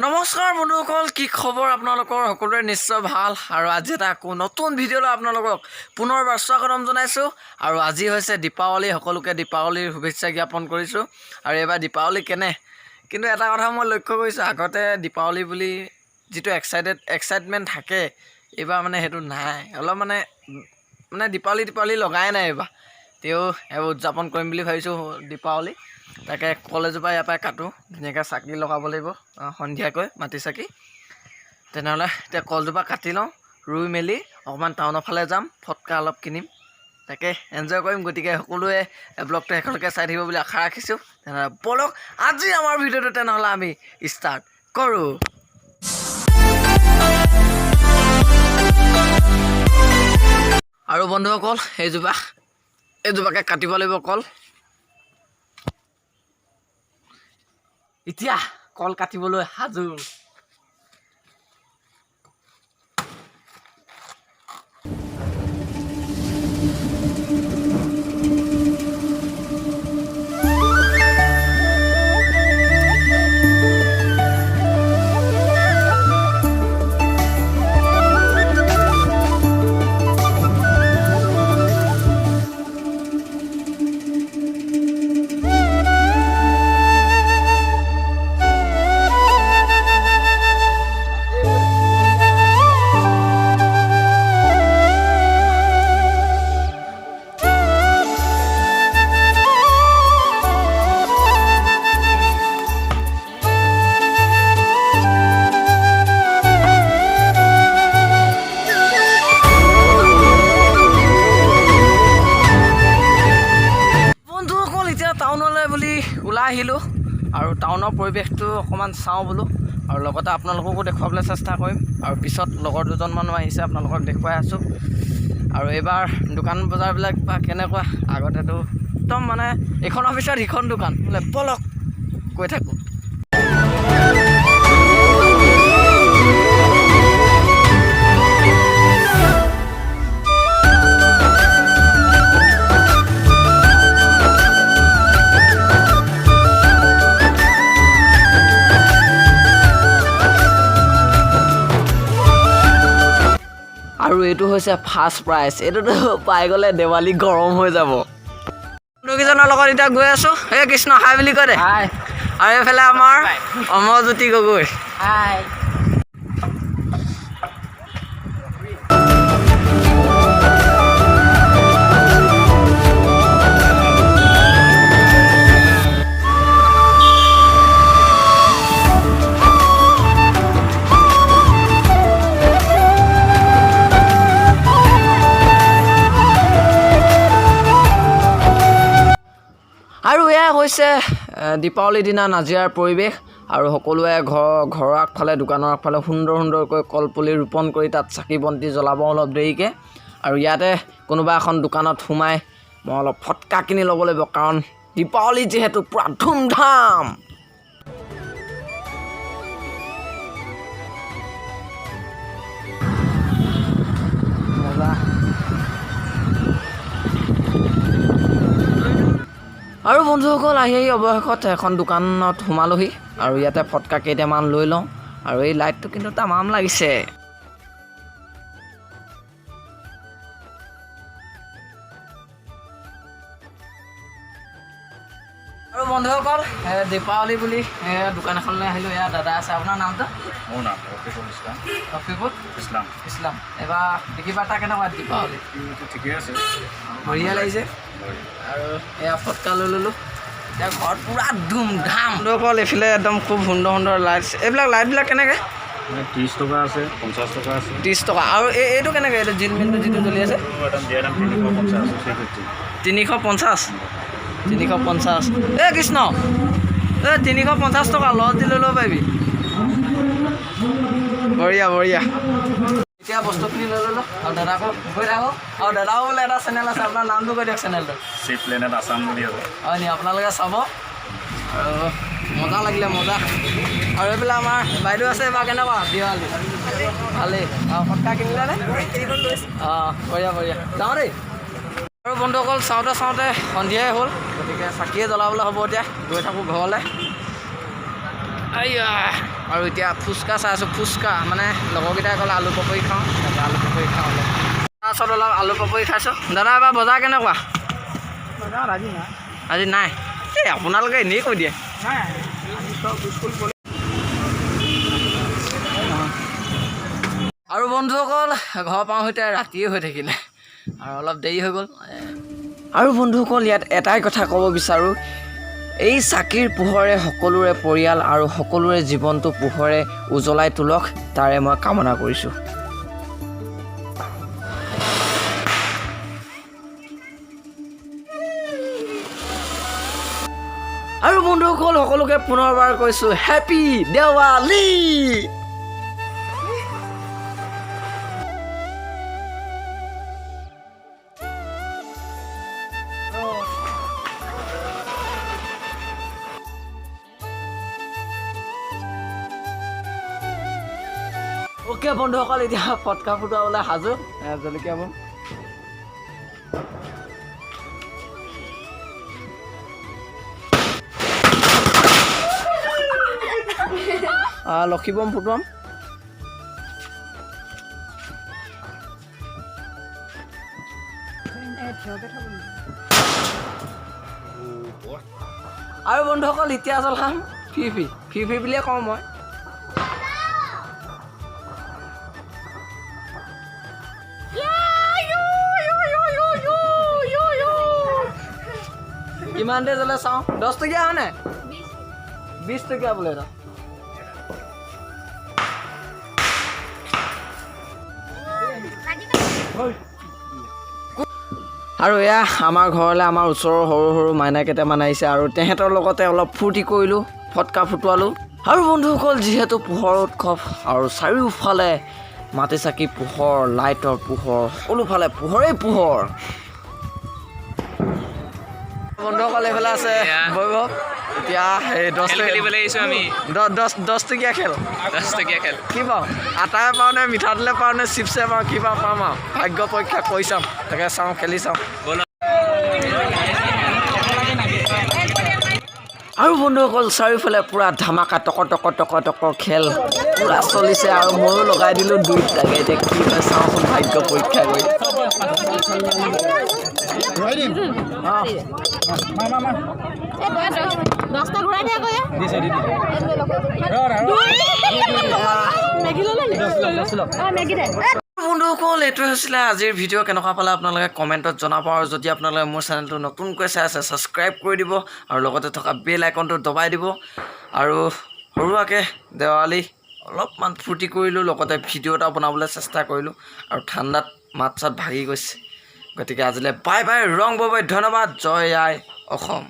নমস্কাৰ বন্ধুসকল, কি খবৰ আপোনালোকৰ? সকলোৰে নিশ্চয় ভাল। আৰু আজি এটা আকৌ নতুন ভিডিঅ'লৈ আপোনালোকক পুনৰবাৰ স্বাগতম জনাইছোঁ। আৰু আজি হৈছে দীপাৱলী। সকলোকে দীপাৱলীৰ শুভেচ্ছা জ্ঞাপন কৰিছোঁ। আৰু এইবাৰ দীপাৱলী কেনে, কিন্তু এটা কথা মই লক্ষ্য কৰিছোঁ, আগতে দীপাৱলী বুলি যিটো এক্সাইটমেণ্ট থাকে, এইবাৰ মানে সেইটো নাই। অলপ মানে দীপাৱলী লগাই নাই এইবাৰ। তেওঁ এইবোৰ উদযাপন কৰিম বুলি ভাবিছোঁ দীপাৱলী। তাকে কলেজৰ পৰা ইয়াৰ পৰাই কাটোঁ, ধুনীয়াকৈ চাকি লগাব লাগিব সন্ধিয়াকৈ, মাটি চাকি। তেনেহ'লে এতিয়া কলজোপা কাটি লওঁ, ৰুই মেলি অকণমান টাউনৰ ফালে যাম, ফটকা অলপ কিনিম, তাকে এনজয় কৰিম। গতিকে সকলোৱে ব্লগটো শেষলৈকে চাই থাকিব বুলি আশা ৰাখিছোঁ। তেনেহ'লে বলক আজি আমাৰ ভিডিঅ'টো তেনেহ'লে আমি ষ্টাৰ্ট কৰোঁ। আৰু বন্ধুসকল, এইজোপাকে কাটিব লাগিব কল। এতিয়া কল কাটিবলৈ সাজু। টাউনলৈ বুলি ওলাই আহিলোঁ, আৰু টাউনৰ পৰিৱেশটো অকণমান চাওঁ বোলো, আৰু লগতে আপোনালোককো দেখুৱাবলৈ চেষ্টা কৰিম। আৰু পিছত লগৰ দুজন মানুহ আহিছে, আপোনালোকক দেখুৱাই আছোঁ। আৰু এইবাৰ দোকান বজাৰবিলাক বা কেনেকুৱা, আগতেতো একদম মানে এইখনৰ পিছত সিখন দোকান বোলে বলক কৈ থাকোঁ। আৰু এইটো হৈছে ফাৰ্ষ্ট প্ৰাইজ। এইটোতো পাই গ'লে দেৱালী গৰম হৈ যাব। বন্ধুকেইজনৰ লগত এতিয়া গৈ আছোঁ। হে কৃষ্ণ হাই বুলি কয় দে। আৰু এইফালে আমাৰ অমৰজ্যোতি গগৈ। আৰু এয়া হৈছে দীপাৱলীৰ দিনা নাজিৰাৰ পৰিৱেশ। আৰু সকলোৱে ঘৰৰ আগফালে, দোকানৰ আগফালে সুন্দৰকৈ কলপুলি ৰোপণ কৰি তাত চাকি বন্তি জ্বলাব অলপ দেৰিকৈ। আৰু ইয়াতে কোনোবা এখন দোকানত সোমাই মই অলপ ফটকা কিনি ল'ব লাগিব, কাৰণ দীপাৱলী যিহেতু পূৰা ধুমধাম। আৰু বন্ধুসকল, আহি অৱশেষত এখন দোকানত সোমালোহি, আৰু ইয়াতে ফটকা কেইটামান লৈ লওঁ। আৰু এই লাইটটো কিন্তু তামাম লাগিছে। আৰু বন্ধুসকল, দীপাৱলী বুলি দোকান এখনলৈ আহিলোঁ। এয়া দাদা আছে। আপোনাৰ নামটো? মোৰ নাম ৰফিকুল ইছলাম। ৰফিকুল ইছলাম। এইবাৰ বিক্ৰী বাৰ্তা কেনেকুৱা দীপাৱলী? ঠিকে আছে, বঢ়িয়া লাগিছে। আৰু এয়া ফটকা লৈ ল'লোঁ। এতিয়া ঘৰত পূৰা ধুমধাম। বন্ধুসকল, এইফালে একদম খুব সুন্দৰ লাইট। এইবিলাক লাইটবিলাক কেনেকৈ? 30 টকা আছে, 50 টকা আছে। 30 টকা। আৰু এইটো কেনেকৈ? এইটো জিলমিলটো যিটো জ্বলি আছে? 350। 350। এই কৃষ্ণ, এই 350 টকা লজ দি লৈ ল'ব পাৰিবি। বঢ়িয়া। এতিয়া বস্তুখিনি লৈ ল'লোঁ, আৰু দাদাকো গৈ থাকোঁ। আৰু দাদাও বোলে এটা চেনেল আছে। আপোনাৰ নামটো কৈ দিয়ক চেনেলটো। চি প্লেনেট আছাম বুলি আছে। হয় নি? আপোনালোকে চাব। আৰু মজা লাগিলে, মজা। আৰু এইফালে আমাৰ বাইদেউ আছে। এইবাৰ কেনেকুৱা দেৱালী? ভালেই। আৰু ফটকা কিনিলেনে? অঁ, বঢ়িয়া। যাওঁ দেই। আৰু বন্ধুসকল, চাওঁতে সন্ধিয়াই হ'ল, গতিকে চাকিয়ে জ্বলাবলৈ হ'ব। এতিয়া গৈ থাকোঁ ঘৰলৈ। আইয়া আৰু এতিয়া ফুচকা চাই আছোঁ ফুচকা মানে লগৰকেইটাই ক'লে আলু পকৰি খাওঁ তাকে আলু পকৰি খাওঁ অলপ তাৰপাছত অলপ আলু পকৰি খাইছোঁ দাদা এবাৰ বজাৰ কেনেকুৱা আজি নাই এই আপোনালোকে এনেই কৈ দিয়ে আৰু বন্ধুসকল ঘৰ পাওঁ এতিয়া ৰাতিয়ে হৈ থাকিলে আৰু অলপ দেৰি হৈ গ'ল আৰু বন্ধুসকল ইয়াত এটাই কথা ক'ব বিচাৰোঁ এই চাকিৰ পোহৰে সকলোৰে পৰিয়াল আৰু সকলোৰে জীৱনটো পোহৰে উজ্বলাই তোলক তাৰে মই কামনা কৰিছোঁ আৰু বন্ধুসকল সকলোকে পুনৰবাৰ কৈছোঁ হেপী দেৱালী ওকে বন্ধুসকল এতিয়া ফটকা ফুটাবলৈ সাজু জলকীয়া বম লক্ষী বম ফুটুৱাম আৰু বন্ধুসকল এতিয়া চলাম ফি বুলিয়ে কওঁ মই কিমান দেৰি জ্বলে চাওঁ 10 টকীয়া হয় নাই 20 টকীয়া বোলে এটা আৰু এয়া আমাৰ ঘৰলৈ আমাৰ ওচৰৰ সৰু সৰু মাইনা কেইটামান আহিছে আৰু তেহেঁতৰ লগতে অলপ ফূৰ্তি কৰিলোঁ ফটকা ফুটুৱালোঁ আৰু বন্ধুসকল যিহেতু পোহৰৰ উৎসৱ আৰু চাৰিওফালে মাটি চাকি পোহৰ লাইটৰ পোহৰ সকলোফালে পোহৰেই পোহৰ বন্ধুসকল এইফালে আছে বৈভৱ এতিয়া এই 10 টকীয়া খেল কি পাওঁ আটাই পাওঁ নে মিঠাতেলে পাওঁ নে চিপছে পাওঁ কি পাওঁ পাম আৰু ভাগ্য পৰীক্ষা কৰি চাম তাকে চাওঁ খেলি চাওঁ আৰু বন্ধুসকল চাৰিওফালে পূৰা ধামাকা টক খেল পূৰা চলিছে আৰু ময়ো লগাই দিলোঁ 2 তাকে এতিয়া কি হয় চাওঁচোন ভাগ্য পৰীক্ষা কৰি বন্ধুসকল এইটোৱে হৈছিলে আজিৰ ভিডিঅ' কেনেকুৱা পালে আপোনালোকে কমেণ্টত জনাব আৰু যদি আপোনালোকে মোৰ চেনেলটো নতুনকৈ চাই আছে ছাবস্ক্ৰাইব কৰি দিব আৰু লগতে থকা বেল আইকনটো দবাই দিব আৰু সৰুৱাকৈ দেৱালী অলপমান ফূৰ্তি কৰিলোঁ লগতে ভিডিঅ' এটা বনাবলৈ চেষ্টা কৰিলোঁ আৰু ঠাণ্ডাত মাত চাত ভাগি গৈছে গতিকে আজিলৈ বাই বাই ৰং ববাই ধন্যবাদ জয় আই অসম